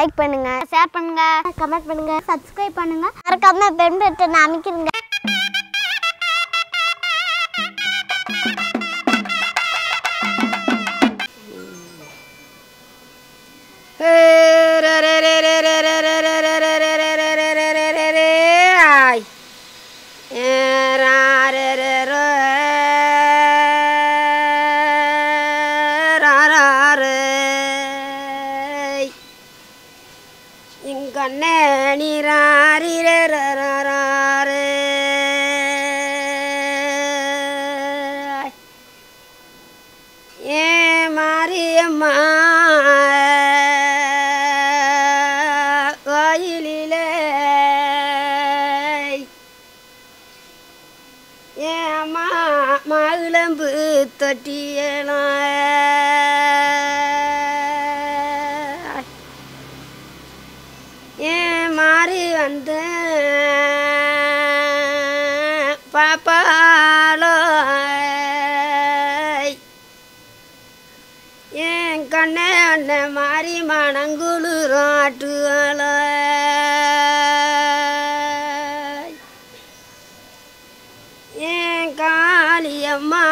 Like பண்ணுங்க, share பண்ணுங்க, comment பண்ணுங்க, சப்ஸ்கிரைப் பண்ணுங்க. மறக்காம பெல் பட்டனை அமைக்கிருங்க. மகிழம்பு தொட்டியலா ஏன் மாறி வந்து பாப்பாலோ ஏன் கண்ணே அண்ண மாறி மணங்குளுராட்டுகளோ காளியம்மா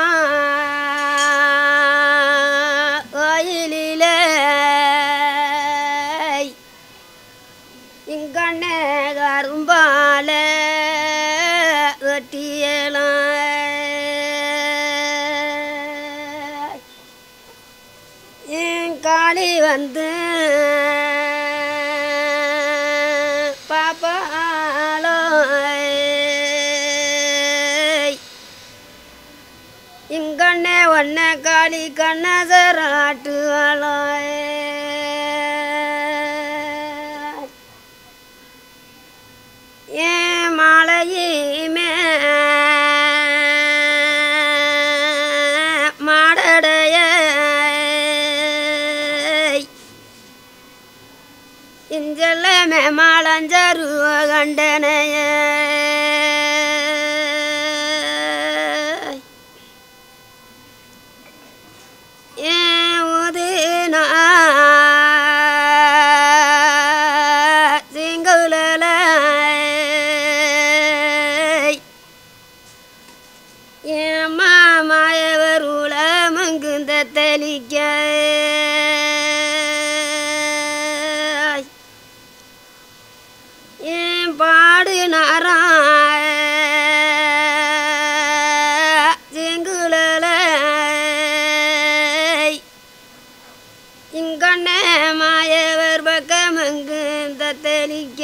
கோயிலில் இங்கண்ணே கரும்பால வெட்டியலாம் என் காளி வந்து பாப்பாலோ இங்கண்ணே ஒன்ன காளி கண்ணசராட்டுகளோ ஏன் மாலையுமே மாடடைய இஞ்சல்லமே மாலஞ்சருவ கண்டனைய தெளிக்க ஏன் பாடு நாரா செங்குழல இங்கண்ணே மாயவர் பக்கமங்கு தெளிக்க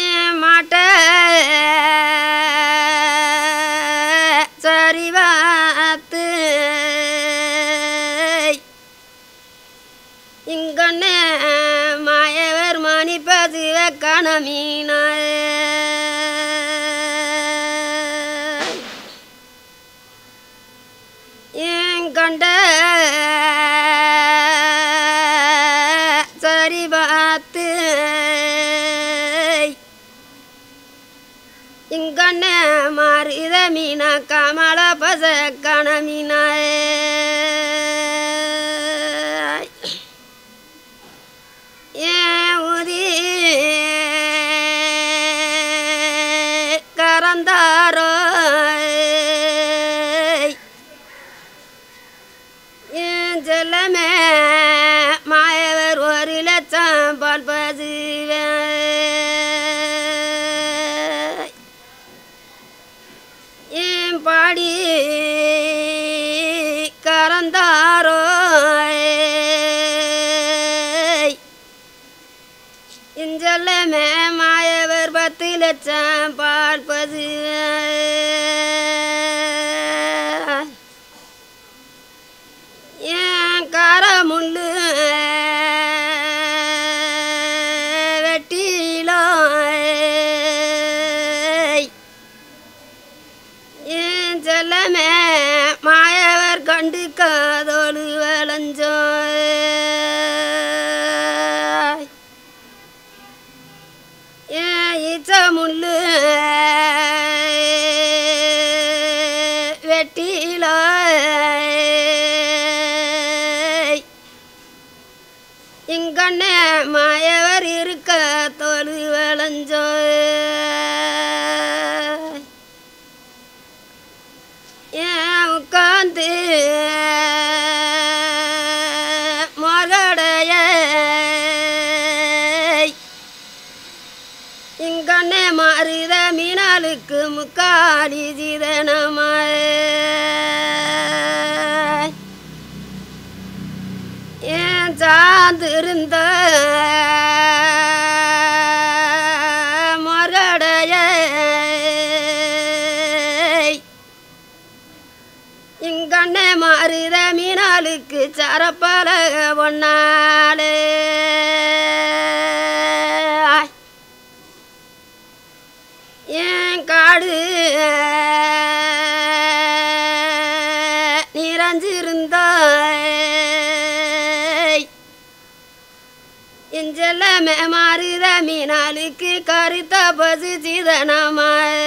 ஏன் மாட்ட சரிவாத்து இங்கண்ணே மாயவர் மணிப்பது கணமீன ஏன் கண்ட சரிபாத்து இங்கண்ணே மாறித மீனா கமல பச கணமீன ஏன் உதி கரந்தாரோ ஏன் செல்லமே மாயவர் 1 லட்சம் பால் பசுவேன் ஏன் பாடி கரந்தாரோ இஞ்சல்லமே மாயவர் 10 லட்சம் பால் பசுவேன் ஏன் காரமுள்ளு வெட்டிலோ ஏன் செல்லமே மாயவர் கண்டு காதோடு வளைஞ்சோ ஏன் இச்சமுள்ளு வெட்டிலோ இங்கண்ணே மாறுத மீனாளுக்கு முக்காலி ஜீதனமாய் ஏன் சார்ந்திருந்த மொரடைய இங்கண்ணே மாறுத மீனாளுக்கு சரப்பலக ஒன்னாலே ஏன் காடு நிறைஞ்சிருந்த இஞ்செல்லாமே மாறுத மீனாளுக்கு கருத்த பசு சீதனமாய்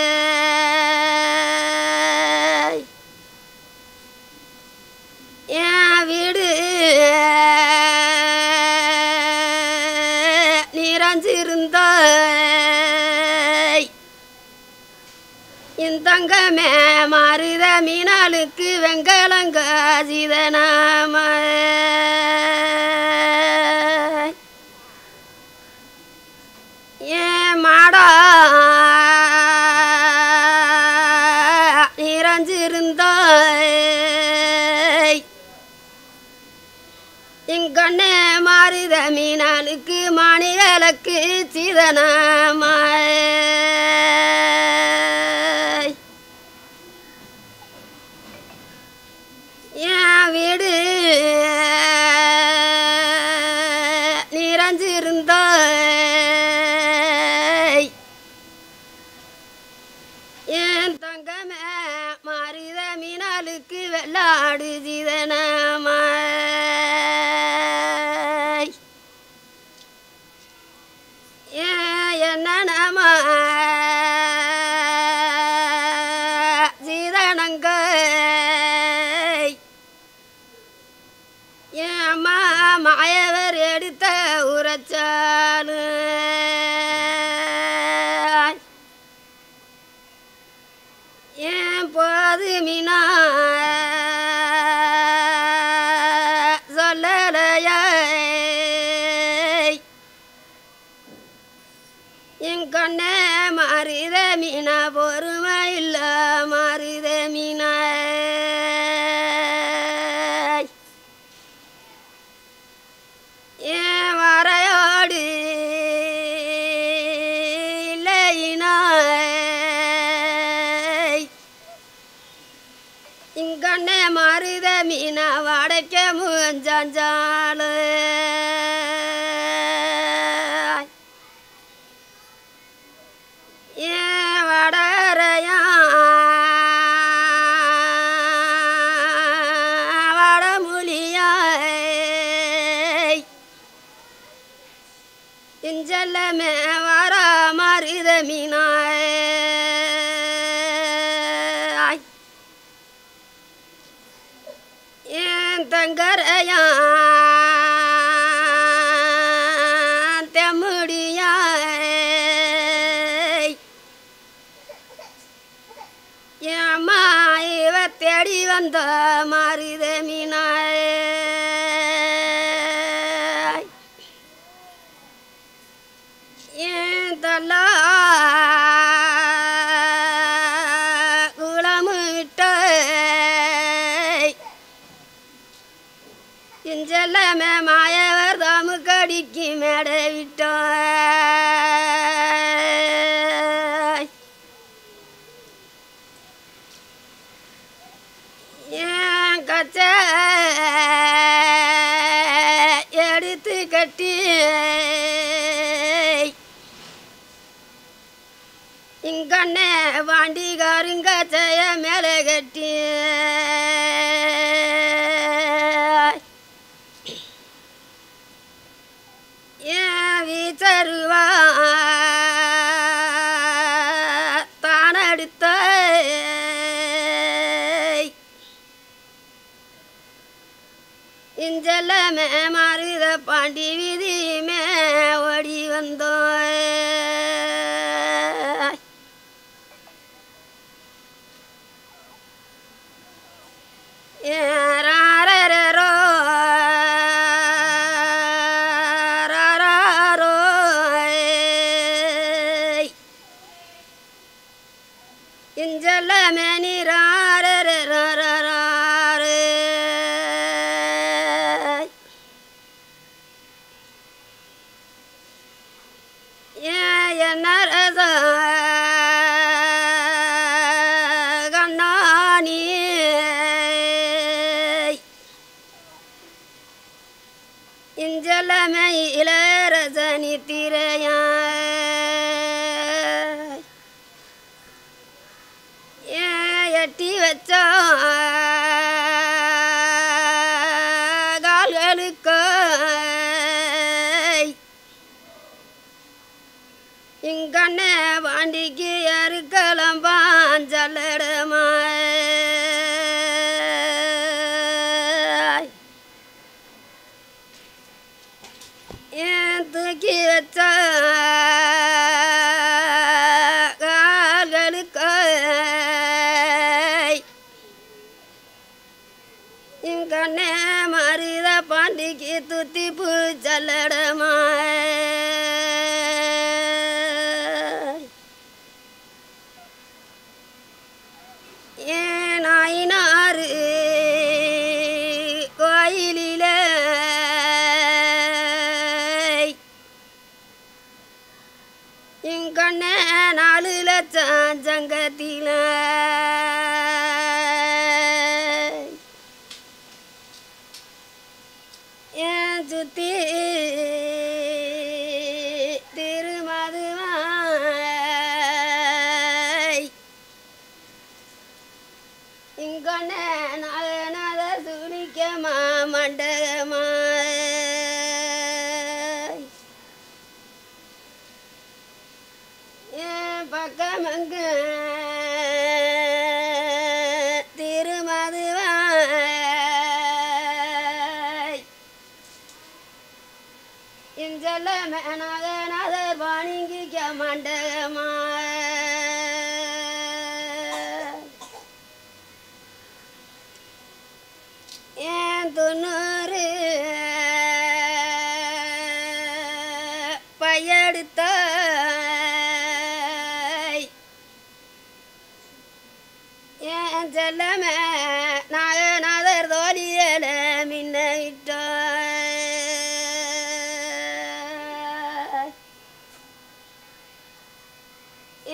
என் வீடு நிறைஞ்சிருந்த இந்தங்கமே மாறுத மீனாளுக்கு வெங்கலங்க சீதனமாய் ஏன் மாடா நிறைஞ்சிருந்த இங்கண்ணே மாறுத மீனாளுக்கு மணிகளுக்கு சீதனமாய் என் வீடு நிறைஞ்சிருந்த என் தங்கமே மாறுத மீனாளுக்கு வெள்ளாடு ஜீதனமாய் என்னமா ஜீதனங்க ஏம்மா மாயவர் எடுத்த உரைச்சாலு ஏன் போது மீனா சொல்லலையா என் கண்ணே மாறுத மீனா பொறுமை இல்ல மாறுத மீனா ஏன் வரையோடு இல்லையினா இங்கண்ணே மாறுத மீனா வடைக்க முஞ்சாஞ்சாலு ஏன் வடரையா வடமொழியா இஞ்சல்லமே வர மாறுத மீனாய் ஏன் தங்கரையா தெம்முடியா ஏம்மா இவ தேடி வந்த மாறுத மீனாய் ஏன் தல்லா குளமிட்ட இஞ்செல்லாமே மாயவர் தாமு கடிக்கு மேடை விட்ட ஏன் கச்ச எடுத்து கட்டி இங்கண்ணே வாண்டிகாருங்க செய்ய மேலே கட்டி ஏன் வீச்சருவா தானெடுத்த இஞ்செல்லாமே மாறுத பாண்டி வீதியுமே ஓடி வந்தோம் ராரரோ ராரோ இஞ்செல்லமே நீராறு என்ன ரச கண்ணானி இஞ்செல்லமே இளரசனி திரையா எட்டி வச்ச கால்களுக்கு இங்கண்ணே பாண்டிக்கு அறுக்கலாம் பாஞ்சல்லடமா ஏன் தூக்கி வச்ச கால்களுக்கு இங்கண்ணே மருத பாண்டிக்கு துத்தி பூச்சல்லடமா ஏன் நாயினாரு கோயிலில இங்கண்ணே 4 லட்சம் ஜங்கத்தில ஏன் சுத்தி திருமதுவாய் இங்கண்ணே நாகநாத சுனிக்கமா மண்டகமாய் ஏன் பக்கமங்க திருமதுவாய் இஞ்செல்லமே நாகநாதர் பாணிங்கிக்க மண்டகமாய் ஏன் 90 பையெடுத்த ஏன் செல்லமே நாகநாதர் தோழியல மின்னிட்ட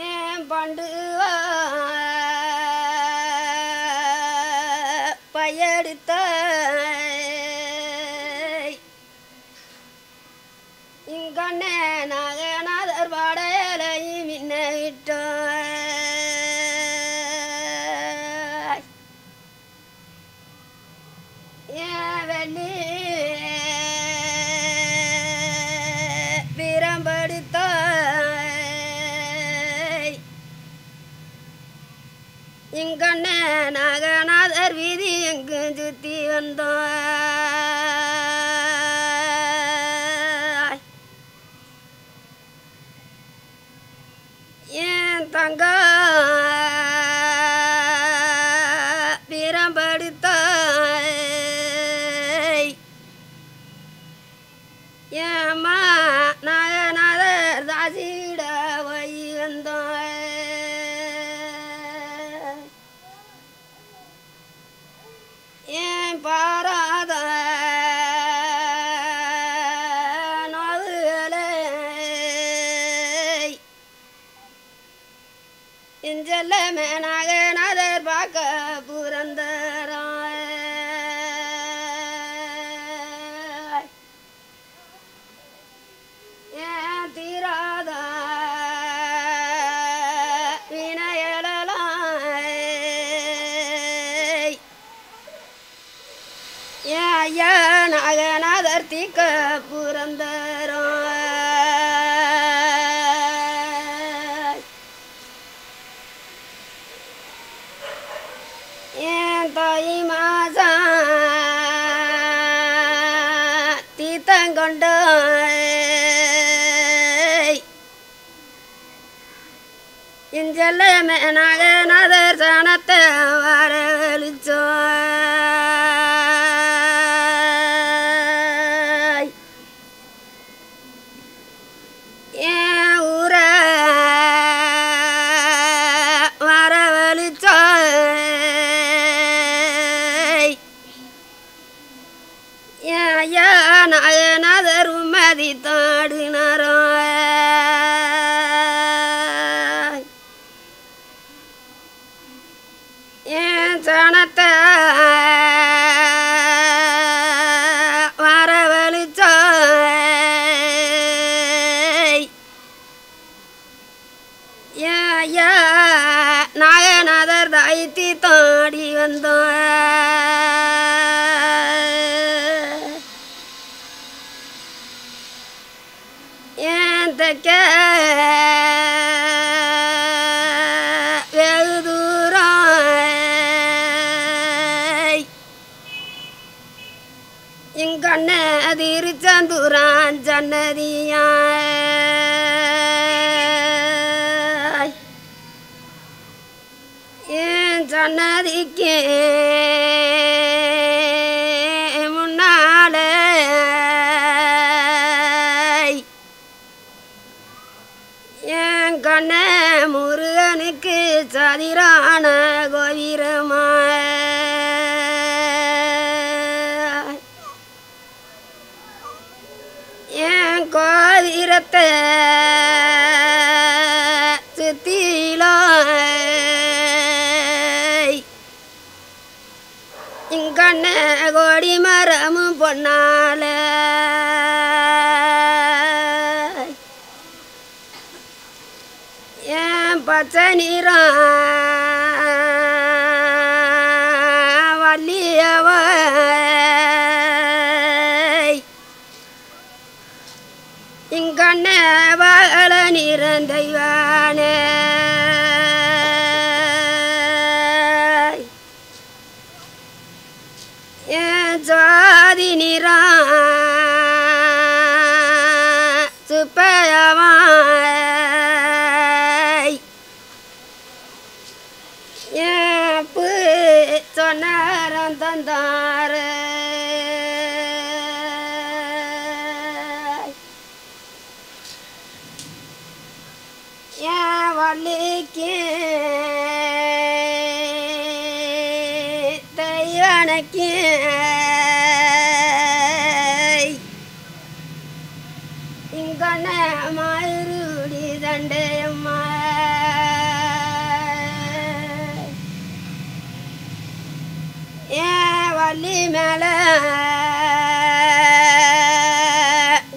ஏன் பண்டுவா பையெடுத்த இங்கண்ணே நாகநாதர் பாடையலை மின்னிட்ட ஏன் வெள்ளி பிரம்படுத்த இங்கண்ணே நாகநாதர் வீதி எங்கு சுத்தி வந்தாய் ஏன் தங்க பிரம்படுத்த ஏம்மா நாகநாதர் தாசிட போய் வந்தோம் ஏன் பாராத நோதுகளை இஞ்செல்லமே நாகநாதர் பார்க்க புரந்தராய் ஏன் தீராத வினையலாய் ஏன் ஐயா நாகநாதர் தீக்க புரந்தராய் ஏன் தாய் மாசா தீத்தங்கொண்ட இஞ்செல்லமே நாகநாதர் சனத்தை வரவழிச்சோய் ஏன் ஊர வரவ சனத்தை வரவழிச்சோ ஏ நாகநாதர் தாய்த்தி தாடி வந்தோம் ஏன் தைக்க வெகு தூரம் இங்கண்ண திருச்செந்தூரான் சன்னதியா ஏன் சன்னதிக்கு முன்னால என் கண்ண முருகனுக்கு சதிரான கோவிரமா என் கோவிரத்தை சுத்திலோ இங்கண்ண கோடி மரமும் பொன்னால ஏன் பச்சை நிறம் வள்ளியவ இங்கண்ண வகல நிறம் தெய்வானே ஏன் ஜாதி நிறம் சுப்பையவா ஏப்பு சொன்னாரம் தந்தாரு ஏன் வள்ளிக்கு தைவனக்கு இங்கண்ண மருடி தண்டையம்மா ஏன் வள்ளி மேல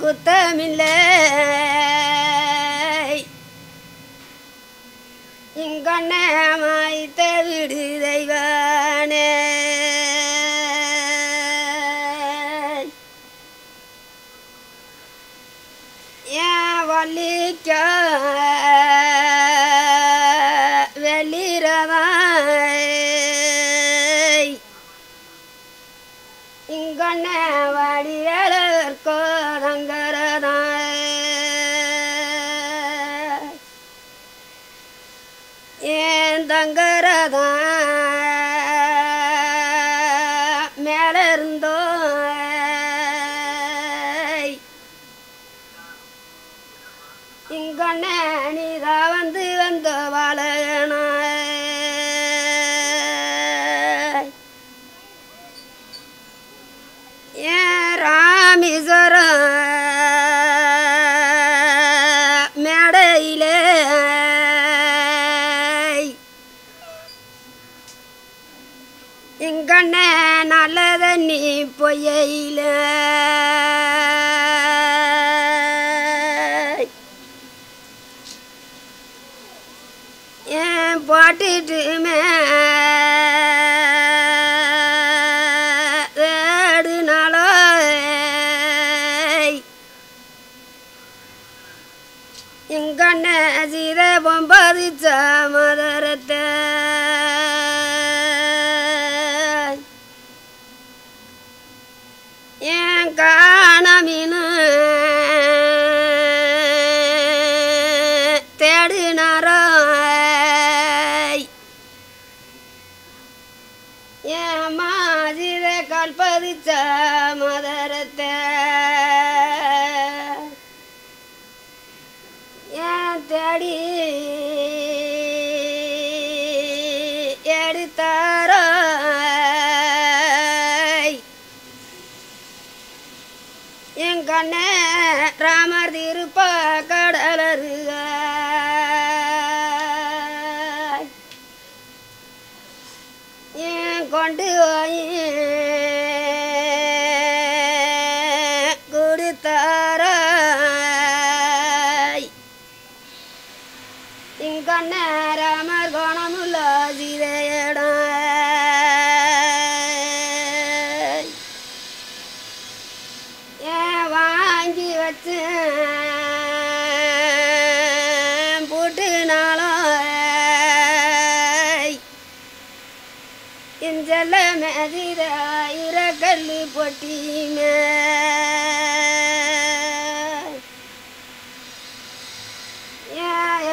குத்தமில்லை இங்கண்ண மாய்த்த விடு தெய்வானே ஏன் வள்ளிக்க வெளிரதாய் இங்கண்ண வடிவேலர்க்கோ தங்கரதாய் ஏன் தங்கரதா மேல இருந்தோ இங்கண்ண நீதா வந்து வந்த வாழனா ஏன் ராமேஸ்வரம் மேடையிலே இங்கண்ண நல்லத நீ பொய்யில ஏன் போட்டுட்டுமே தேடுனாலோ இங்கண்ண சீத பொம்பதிச்ச மதரத்தை ஏன் காணமீனு தேடினாரோ ஏன் மாஜித கல்பதிச்ச மதரத்தை ஏன் தேடி எடுத்தாரோ என் கண்ண ராமர் திருப்ப கடலருக என் கொண்டு போய் கொடுத்தாராய் இங்கண்ண ராமர் கோணமுள்ள சீதையிடம் ஏன் வாங்கி வச்சு இஞ்சல மேதிர இரக்கல்லு பொட்டிமே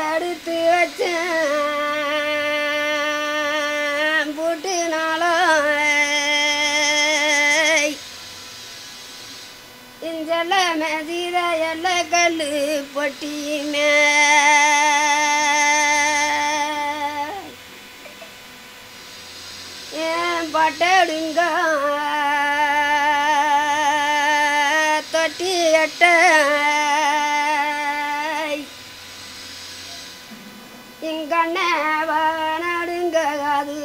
எடுத்து வச்ச புட்டுனாலும் இஞ்சல மேதிர எல்ல கல்லு பொட்டிமே பட்டடுங்க தொட்டி எட்ட இங்கண்ண நடுங்க அது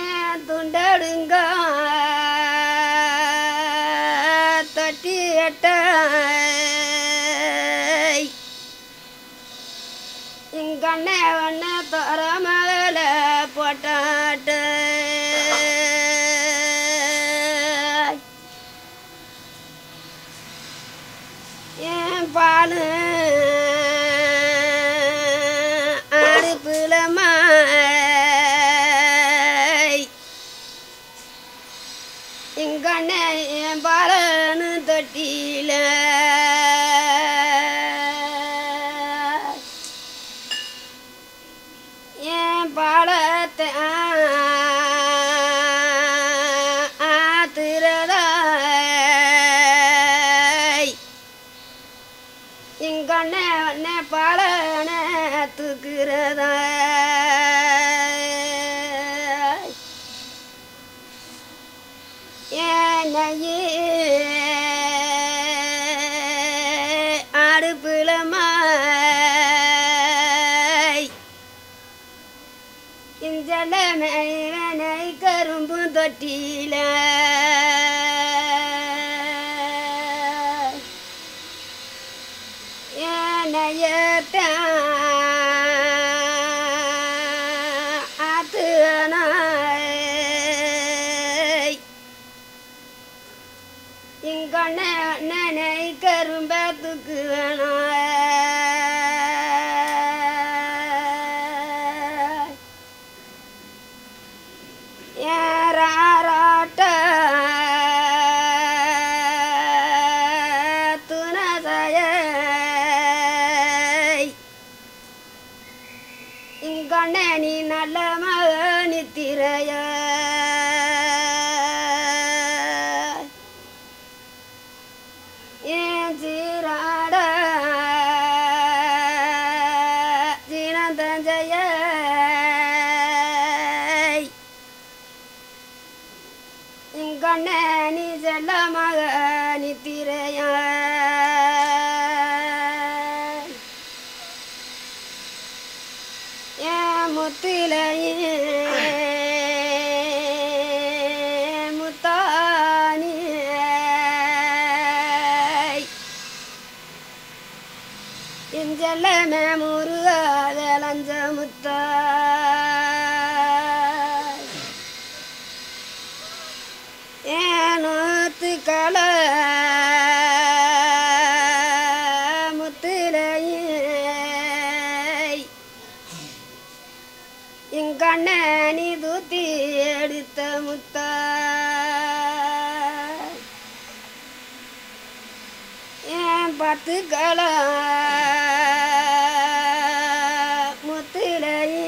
ஏன் துண்டடுங்க தொட்டி எட்ட இங்கண்ணே ஒன்ன தோற மகள போட்டாட்டு ஏன் பாலு அடுப்புல இங்கண்ணே என் பாலனு தொட்டில பாலத்தை ஆத்துறதாய் இங்கண்ண ஒன்ன பாலன தூக்குறதாய் ஏனையே அடுப்புல இஞ்சல மேனை கரும்பு தொட்டில ஏனையத்த ஆத்துனாய் இங்கண்ண நனை கரும்ப தூக்குவனாய் இங்கண்ணே நீ நல்ல மகனி திரைய ஏன் சீராட சீனந்தஞ்சய இங்கண்ணே நீ செல்ல மகனி திரைய முத்திலையே முத்தானி இஞ்சல்லமே முருகாதலஞ்ச முத்தா ஏனூத்து கல இங்கண்ண நீ தூத்தி எடுத்த முத்தா ஏன் பத்துக்கள முத்திலையே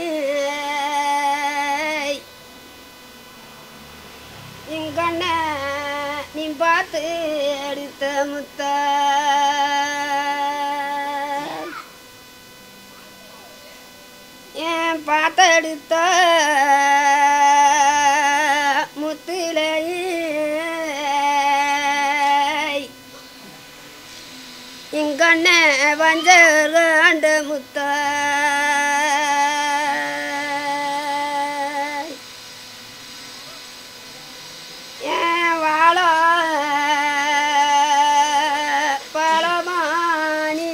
இங்கண்ண நீ பார்த்து எடுத்த முத்தா ஏன் பார்த்தெடுத்த முத்திலையே இங்கண்ணே வஞ்சர் ஆண்டு முத்த ஏன் வாழ பழமானி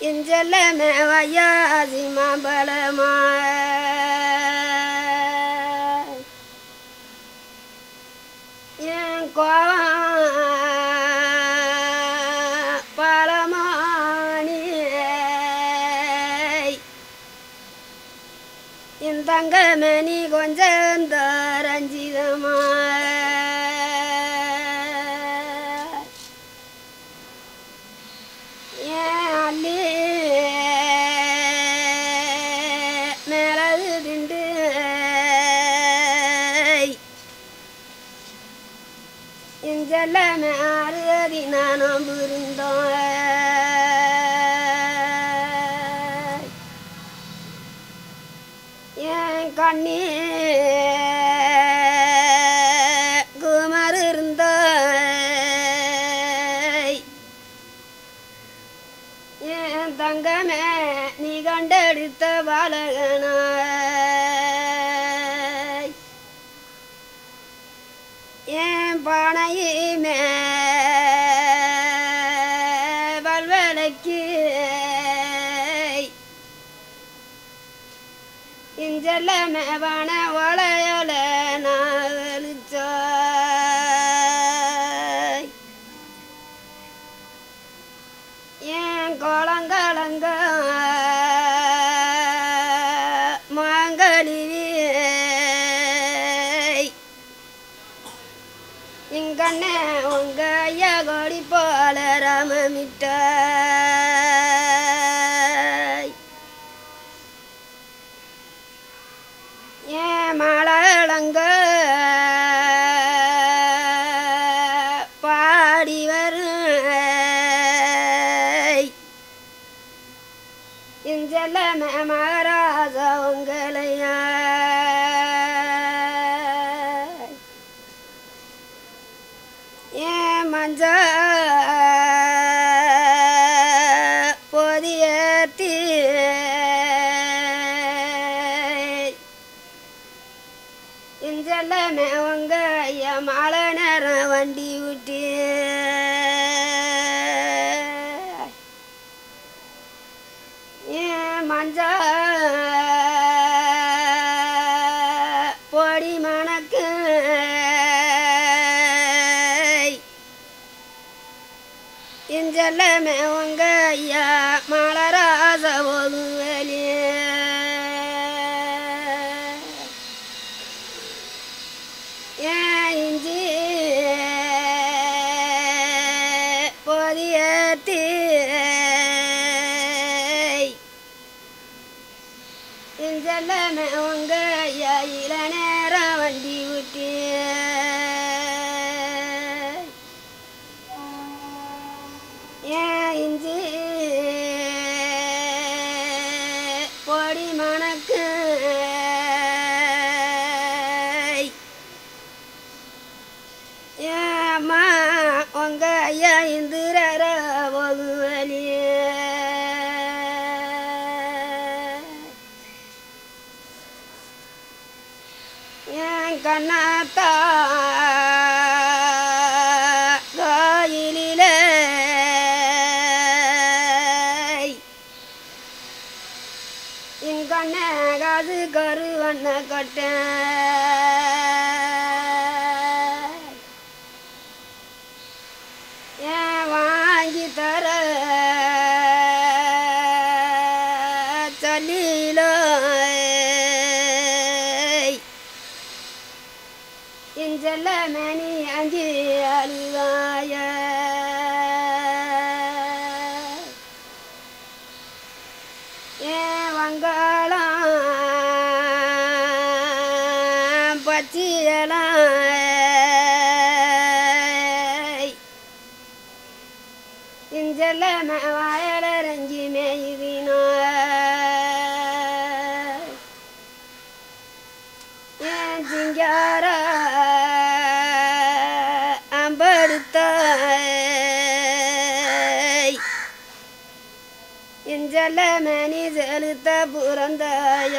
இஞ்செல்லமே வையாசி மாம்பழமா பழமானி இந்தங்கமே நீ கொஞ்சம் ரஞ்சிதமா ஏன் அள்ளி மேலது திண்டு இஞ்செல்லமே ஆறுதி நானும் புரிந்தோம் என் கண்ணி குமர் இருந்த என் தங்கமே நீ கண்டெடுத்த பாலகன என் பானையுமே வல்வலைக்கு இஞ்செல்லமே வான வளையல நாளிச்சோ என் கோலங்கலங்க மாங்கலிவி இங்கண்ணே உங்க ஐயா கொடி போல ராமமிட்ட ஏன் மலங்க பாடி வரும் இஞ்செல்லமே மகாராஜா உங்களையா ஏன் மஞ்ச பொதியத்தி இஞ்செல்லமே உங்க ஐயா மாலை நேரம் வண்டி விட்டு ஏன் மஞ்ச பொடி மணக்கு இஞ்செல்லமே உங்க ஐயா மலராச போது வெளியே ஏன் இஞ்சி பொதியத்தி இஞ்செல்லமே உங்க ஐயா இள நேரம் வண்டி விட்டு ஏன் இஞ்சி பொடி மணக்கு ஏம்மா உங்க ஐயா இந்திரர போது வழியே ஏன் கண்ணாத்தா கோயிலிலே இங்கண்ணே காது கரு வண்ண கொட்டேன் ஏன் வாங்கி தர சொல்லிலோ இஞ்செல்லமே நீ அஞ்சி அழுவாய ஏன் வங்காளம் பச்சியலாம் இஞ்செல்லமே வயலரஞ்சி மேயுதினோ ஏன் சிங்கார பிறந்தாய